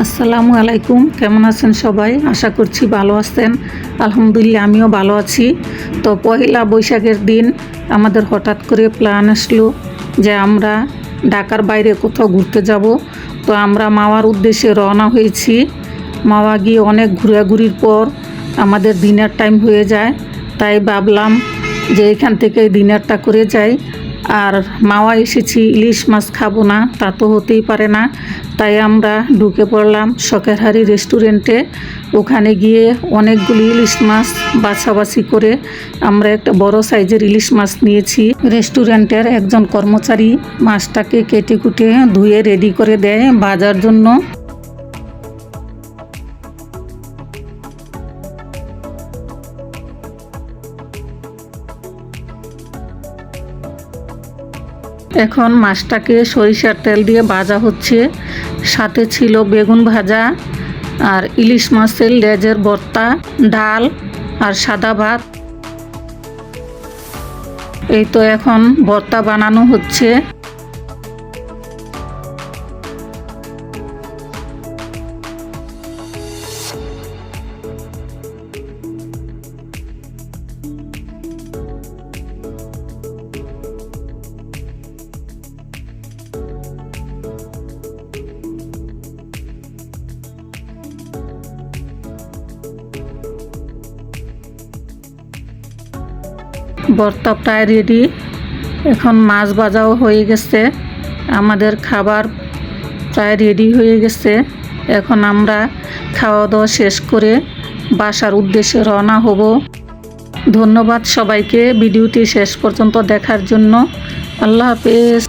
আসসালামু আলাইকুম, কেমন আছেন সবাই? আশা করছি ভালো আছেন। আলহামদুলিল্লাহ আমিও ভালো আছি। তো পহেলা বৈশাখের দিন আমাদের হঠাৎ করে প্ল্যান আসলো যে আমরা ঢাকার বাইরে কোথাও ঘুরতে যাব। তো আমরা মাওয়ার উদ্দেশ্যে রওনা হয়েছি। মাওয়া গিয়ে অনেক ঘোরাঘুরির পর আমাদের ডিনার টাইম হয়ে যায়, তাই ভাবলাম যে এখান থেকে ডিনারটা করে যাই। আর মাওয়া এসেছি, ইলিশ মাছ খাবো না তা তো হতেই পারে না। তাই আমরা ঢুকে পড়লাম শখের হাড়ি রেস্টুরেন্টে। ওখানে গিয়ে অনেকগুলি ইলিশ মাছ বাছাবাছি করে আমরা একটা বড় সাইজের ইলিশ মাছ নিয়েছি। রেস্টুরেন্টের একজন কর্মচারী মাছটাকে কেটে কুটে ধুয়ে রেডি করে দেয় ভাজার জন্য। এখন মাছটাকে সরিষার তেল দিয়ে ভাজা হচ্ছে, সাথে ছিল বেগুন ভাজা আর ইলিশ মাছের লেজের ভর্তা, ডাল আর সাদা ভাত। এই তো এখন ভর্তা বানানো হচ্ছে। ভর্তা প্রায় রেডি, এখন মাছ ভাজাও হয়ে গেছে, আমাদের খাবার প্রায় রেডি হয়ে গেছে। এখন আমরা খাওয়া দাওয়া শেষ করে বাসার উদ্দেশ্যে রওনা হব। ধন্যবাদ সবাইকে ভিডিওটি শেষ পর্যন্ত দেখার জন্য। আল্লাহ হাফেজ।